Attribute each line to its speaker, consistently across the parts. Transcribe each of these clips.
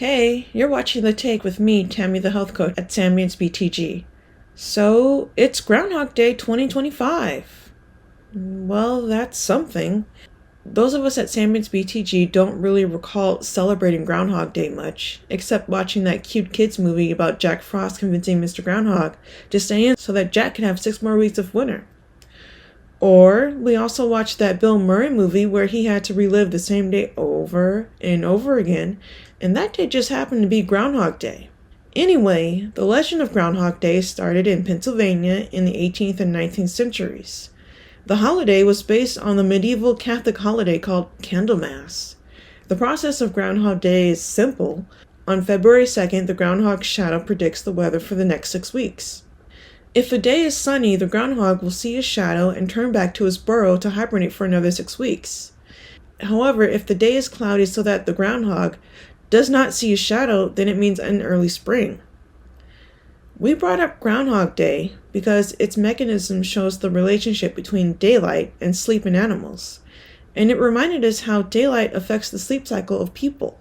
Speaker 1: Hey, you're watching The Take with me, Tammy the health coach at Sambiance BTG. So, it's Groundhog Day 2025. Well, that's something. Those of us at Sambiance BTG don't really recall celebrating Groundhog Day much, except watching that cute kids movie about Jack Frost convincing Mr. Groundhog to stay in so that Jack can have 6 more weeks of winter. Or we also watched that Bill Murray movie where he had to relive the same day over and over again, and that day just happened to be Groundhog Day. Anyway, the legend of Groundhog Day started in Pennsylvania in the 18th and 19th centuries. The holiday was based on the medieval Catholic holiday called Candlemas. The process of Groundhog Day is simple. On February 2nd, the groundhog's shadow predicts the weather for the next 6 weeks. If the day is sunny, the groundhog will see his shadow and turn back to his burrow to hibernate for another 6 weeks. However, if the day is cloudy so that the groundhog does not see his shadow, then it means an early spring. We brought up Groundhog Day because its mechanism shows the relationship between daylight and sleep in animals, and it reminded us how daylight affects the sleep cycle of people.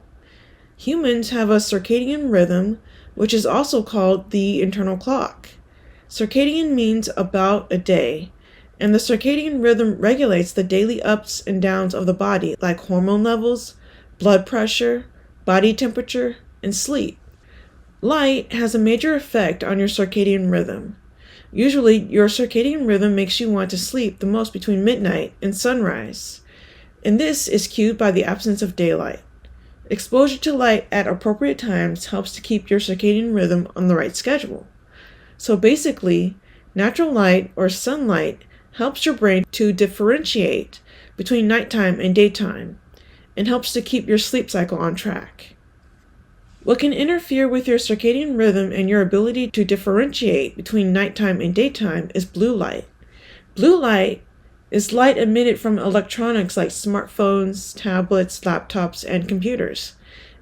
Speaker 1: Humans have a circadian rhythm, which is also called the internal clock. Circadian means about a day, and the circadian rhythm regulates the daily ups and downs of the body, like hormone levels, blood pressure, body temperature, and sleep. Light has a major effect on your circadian rhythm. Usually, your circadian rhythm makes you want to sleep the most between midnight and sunrise, and this is cued by the absence of daylight. Exposure to light at appropriate times helps to keep your circadian rhythm on the right schedule. So basically, natural light or sunlight helps your brain to differentiate between nighttime and daytime and helps to keep your sleep cycle on track. What can interfere with your circadian rhythm and your ability to differentiate between nighttime and daytime is blue light. Blue light is light emitted from electronics like smartphones, tablets, laptops, and computers.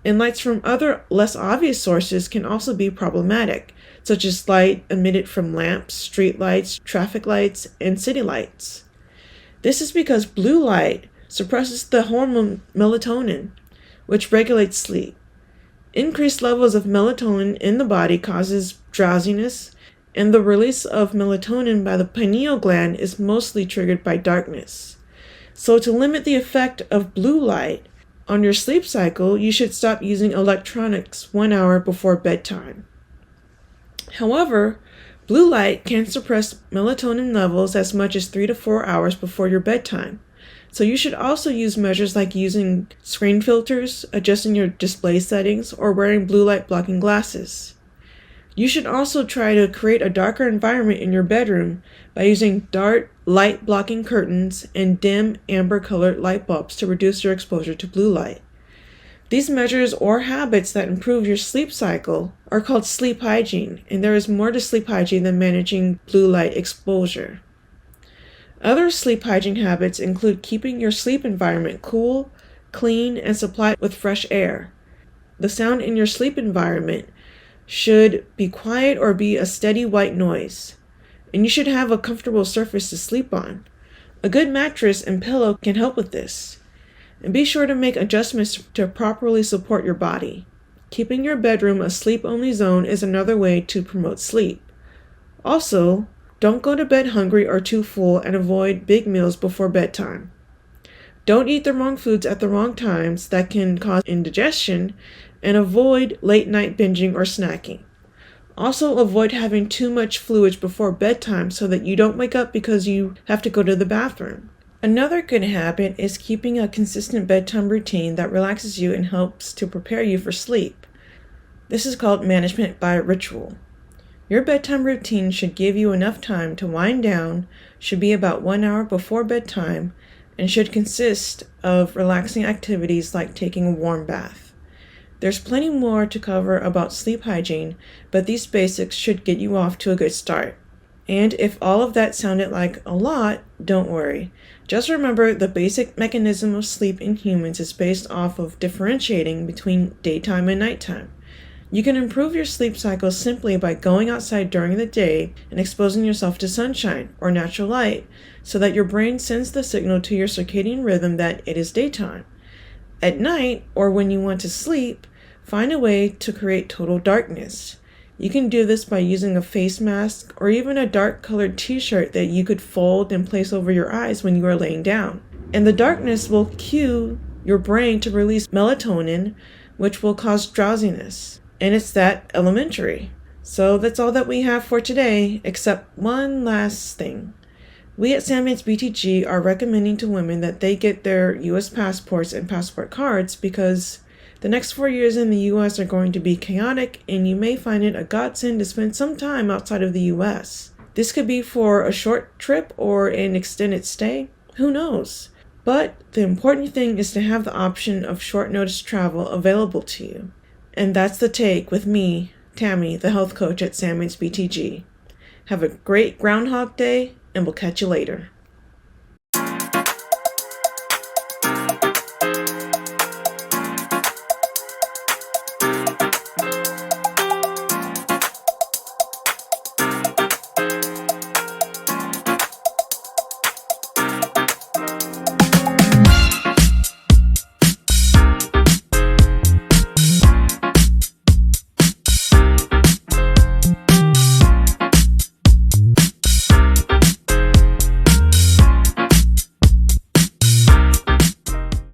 Speaker 1: And lights from other less obvious sources can also be problematic, such as light emitted from lamps, street lights, traffic lights, and city lights. This is because blue light suppresses the hormone melatonin, which regulates sleep. Increased levels of melatonin in the body causes drowsiness, and the release of melatonin by the pineal gland is mostly triggered by darkness. So to limit the effect of blue light on your sleep cycle, you should stop using electronics 1 hour before bedtime. However, blue light can suppress melatonin levels as much as 3 to 4 hours before your bedtime. So you should also use measures like using screen filters, adjusting your display settings, or wearing blue light blocking glasses. You should also try to create a darker environment in your bedroom by using dark light blocking curtains and dim amber colored light bulbs to reduce your exposure to blue light. These measures or habits that improve your sleep cycle are called sleep hygiene, and there is more to sleep hygiene than managing blue light exposure. Other sleep hygiene habits include keeping your sleep environment cool, clean, and supplied with fresh air. The sound in your sleep environment should be quiet or be a steady white noise, and you should have a comfortable surface to sleep on. A good mattress and pillow can help with this. And be sure to make adjustments to properly support your body. Keeping your bedroom a sleep-only zone is another way to promote sleep. Also, don't go to bed hungry or too full and avoid big meals before bedtime. Don't eat the wrong foods at the wrong times that can cause indigestion, and avoid late-night binging or snacking. Also, avoid having too much fluids before bedtime so that you don't wake up because you have to go to the bathroom. Another good habit is keeping a consistent bedtime routine that relaxes you and helps to prepare you for sleep. This is called management by ritual. Your bedtime routine should give you enough time to wind down, should be about 1 hour before bedtime, and should consist of relaxing activities like taking a warm bath. There's plenty more to cover about sleep hygiene, but these basics should get you off to a good start. And if all of that sounded like a lot, don't worry. Just remember the basic mechanism of sleep in humans is based off of differentiating between daytime and nighttime. You can improve your sleep cycle simply by going outside during the day and exposing yourself to sunshine or natural light so that your brain sends the signal to your circadian rhythm that it is daytime. At night, or when you want to sleep, Find a way to create total darkness. You can do this by using a face mask or even a dark colored t-shirt that you could fold and place over your eyes when you are laying down. And the darkness will cue your brain to release melatonin, which will cause drowsiness. And it's that elementary. So that's all that we have for today, except one last thing. We at Sammy's BTG are recommending to women that they get their U.S. passports and passport cards because the next 4 years in the U.S. are going to be chaotic, and you may find it a godsend to spend some time outside of the U.S. This could be for a short trip or an extended stay. Who knows? But the important thing is to have the option of short notice travel available to you. And that's the take with me, Tammy, the health coach at Sammy's BTG. Have a great Groundhog Day, and we'll catch you later.